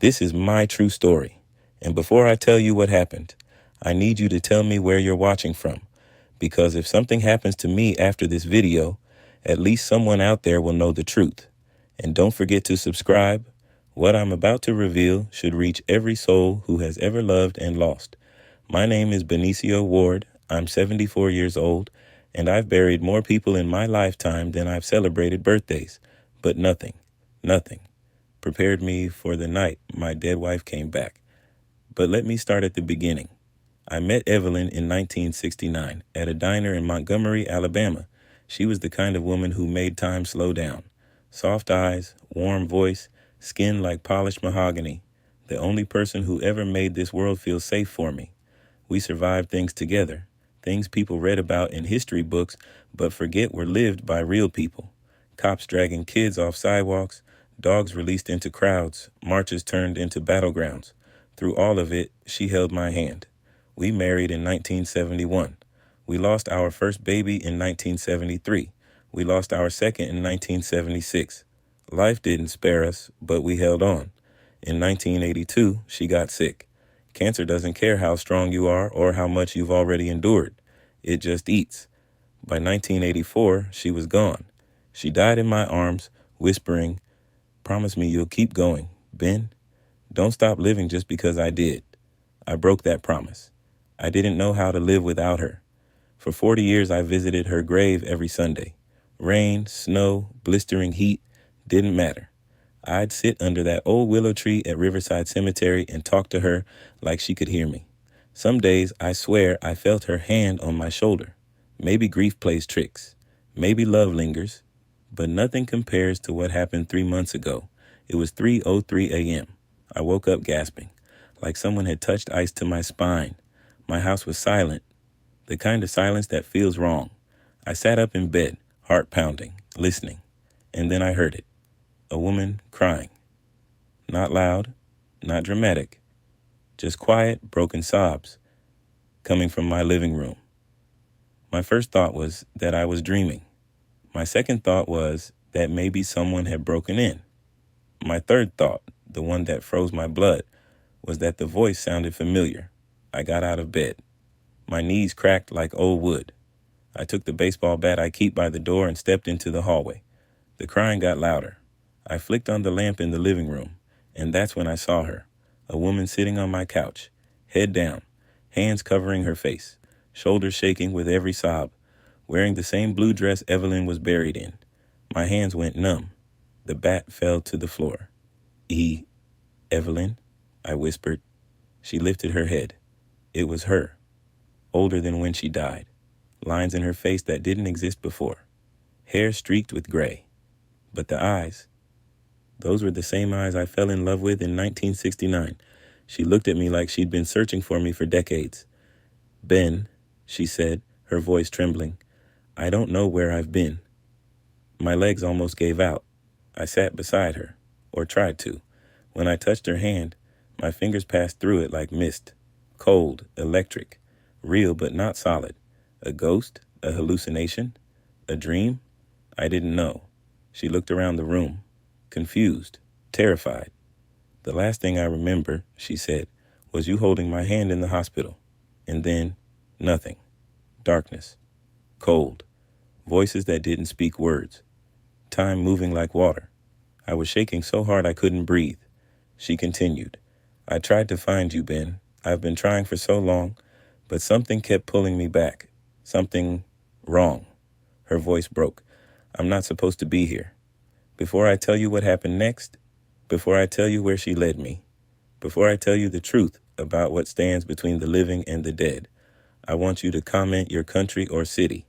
This is my true story. And before I tell you what happened, I need you to tell me where you're watching from. Because if something happens to me after this video, at least someone out there will know the truth. And don't forget to subscribe. What I'm about to reveal should reach every soul who has ever loved and lost. My name is Benicio Ward. I'm 74 years old, and I've buried more people in my lifetime than I've celebrated birthdays. But nothing prepared me for the night my dead wife came back. But let me start at the beginning. I met Evelyn in 1969 at a diner in Montgomery, Alabama. She was the kind of woman who made time slow down. Soft eyes, warm voice, skin like polished mahogany. The only person who ever made this world feel safe for me. We survived things together, things people read about in history books but forget were lived by real people. Cops dragging kids off sidewalks, dogs released into crowds, marches turned into battlegrounds. Through all of it, she held my hand. We married in 1971. We lost our first baby in 1973. We lost our second in 1976. Life didn't spare us, but we held on. In 1982, she got sick. Cancer doesn't care how strong you are or how much you've already endured. It just eats. By 1984, she was gone. She died in my arms, whispering, "Promise me you'll keep going, Ben. Don't stop living just because I did." I broke that promise. I didn't know how to live without her. For 40 years, I visited her grave every Sunday. Rain, snow, blistering heat, didn't matter. I'd sit under that old willow tree at Riverside Cemetery and talk to her like she could hear me. Some days, I swear, I felt her hand on my shoulder. Maybe grief plays tricks. Maybe love lingers. But nothing compares to what happened 3 months ago. It was 3:03 a.m. I woke up gasping, like someone had touched ice to my spine. My house was silent, the kind of silence that feels wrong. I sat up in bed, heart pounding, listening, and then I heard it. A woman crying. Not loud, not dramatic, just quiet, broken sobs coming from my living room. My first thought was that I was dreaming. My second thought was that maybe someone had broken in. My third thought, the one that froze my blood, was that the voice sounded familiar. I got out of bed. My knees cracked like old wood. I took the baseball bat I keep by the door and stepped into the hallway. The crying got louder. I flicked on the lamp in the living room, and that's when I saw her, a woman sitting on my couch, head down, hands covering her face, shoulders shaking with every sob, wearing the same blue dress Evelyn was buried in. My hands went numb. The bat fell to the floor. Evelyn, I whispered. She lifted her head. It was her, older than when she died, lines in her face that didn't exist before, hair streaked with gray. But the eyes, those were the same eyes I fell in love with in 1969. She looked at me like she'd been searching for me for decades. "Ben," she said, her voice trembling, "I don't know where I've been." My legs almost gave out. I sat beside her, or tried to. When I touched her hand, my fingers passed through it like mist. Cold, electric, real but not solid. A ghost, a hallucination, a dream? I didn't know. She looked around the room, confused, terrified. "The last thing I remember," she said, "was you holding my hand in the hospital." And then, nothing. Darkness. Cold. Voices that didn't speak words. Time moving like water. I was shaking so hard I couldn't breathe. She continued, "I tried to find you, Ben. I've been trying for so long, but something kept pulling me back. Something wrong." Her voice broke. "I'm not supposed to be here. Before I tell you what happened next, before I tell you where she led me, before I tell you the truth about what stands between the living and the dead, I want you to comment your country or city.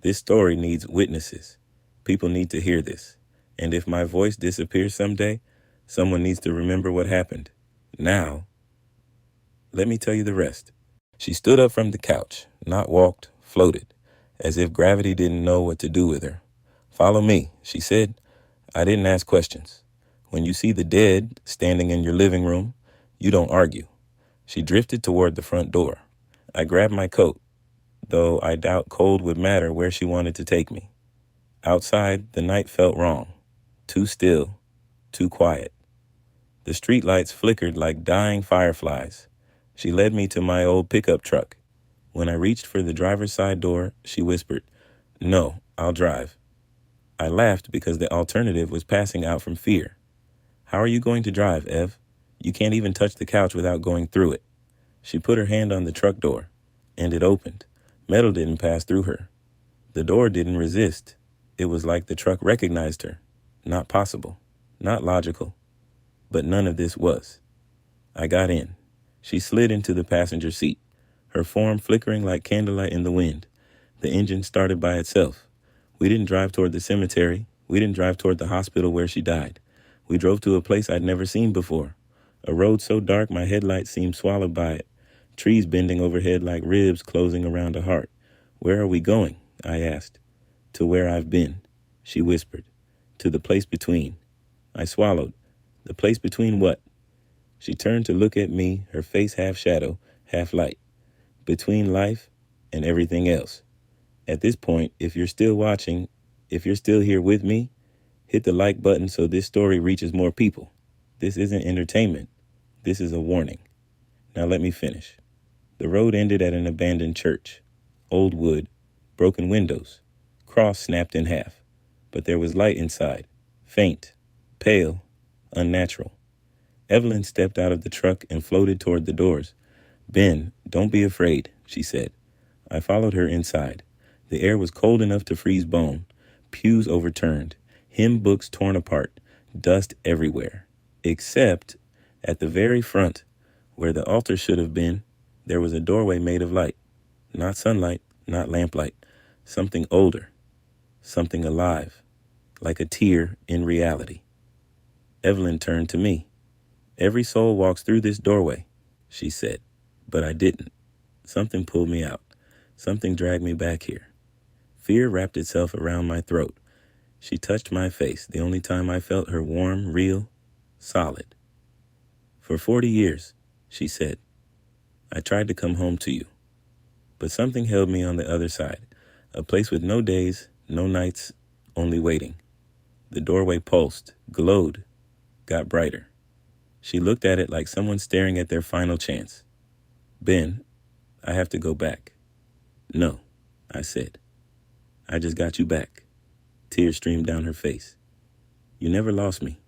This story needs witnesses. People need to hear this. And if my voice disappears someday, someone needs to remember what happened. Now, let me tell you the rest." She stood up from the couch, not walked, floated, as if gravity didn't know what to do with her. "Follow me," she said. I didn't ask questions. When you see the dead standing in your living room, you don't argue. She drifted toward the front door. I grabbed my coat, though I doubt cold would matter where she wanted to take me. Outside, the night felt wrong. Too still, too quiet. The streetlights flickered like dying fireflies. She led me to my old pickup truck. When I reached for the driver's side door, she whispered, "No, I'll drive." I laughed because the alternative was passing out from fear. "How are you going to drive, Ev? You can't even touch the couch without going through it." She put her hand on the truck door, and it opened. Metal didn't pass through her. The door didn't resist. It was like the truck recognized her. Not possible. Not logical. But none of this was. I got in. She slid into the passenger seat, her form flickering like candlelight in the wind. The engine started by itself. We didn't drive toward the cemetery. We didn't drive toward the hospital where she died. We drove to a place I'd never seen before. A road so dark my headlights seemed swallowed by it. Trees bending overhead like ribs closing around a heart. "Where are we going?" I asked. "To where I've been," she whispered. "To the place between." I swallowed. "The place between what?" She turned to look at me, her face half shadow, half light. "Between life and everything else." At this point, if you're still watching, if you're still here with me, hit the like button so this story reaches more people. This isn't entertainment. This is a warning. Now let me finish. The road ended at an abandoned church. Old wood, broken windows, cross snapped in half. But there was light inside, faint, pale, unnatural. Evelyn stepped out of the truck and floated toward the doors. "Ben, don't be afraid," she said. I followed her inside. The air was cold enough to freeze bone. Pews overturned, hymn books torn apart, dust everywhere. Except at the very front, where the altar should have been, there was a doorway made of light. Not sunlight, not lamplight. Something older. Something alive. Like a tear in reality. Evelyn turned to me. "Every soul walks through this doorway," she said. But I didn't. Something pulled me out. Something dragged me back here. Fear wrapped itself around my throat. She touched my face, the only time I felt her warm, real, solid. "For 40 years, she said, I tried to come home to you. But something held me on the other side, a place with no days, no nights, only waiting." The doorway pulsed, glowed, got brighter. She looked at it like someone staring at their final chance. "Ben, I have to go back." "No," I said. "I just got you back." Tears streamed down her face. "You never lost me,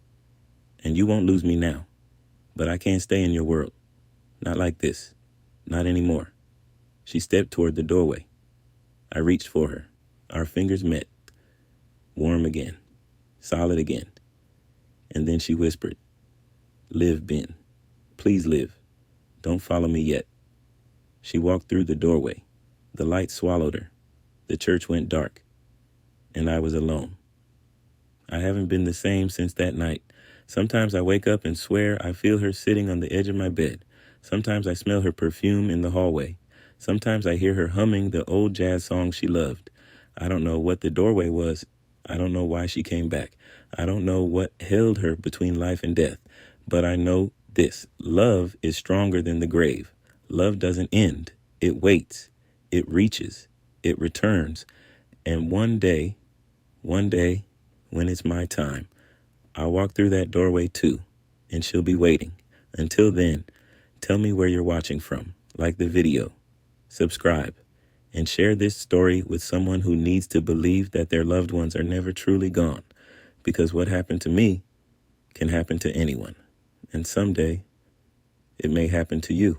and you won't lose me now. But I can't stay in your world. Not like this. Not anymore." She stepped toward the doorway. I reached for her. Our fingers met. Warm again. Solid again. And then she whispered, "Live, Ben. Please live. Don't follow me yet." She walked through the doorway. The light swallowed her. The church went dark. And I was alone. I haven't been the same since that night. Sometimes I wake up and swear I feel her sitting on the edge of my bed. Sometimes I smell her perfume in the hallway. Sometimes I hear her humming the old jazz songs she loved. I don't know what the doorway was. I don't know why she came back. I don't know what held her between life and death. But I know this. Love is stronger than the grave. Love doesn't end. It waits. It reaches. It returns. And one day, when it's my time, I'll walk through that doorway too, and she'll be waiting. Until then, tell me where you're watching from, like the video. Subscribe, and share this story with someone who needs to believe that their loved ones are never truly gone, because what happened to me can happen to anyone, and someday it may happen to you.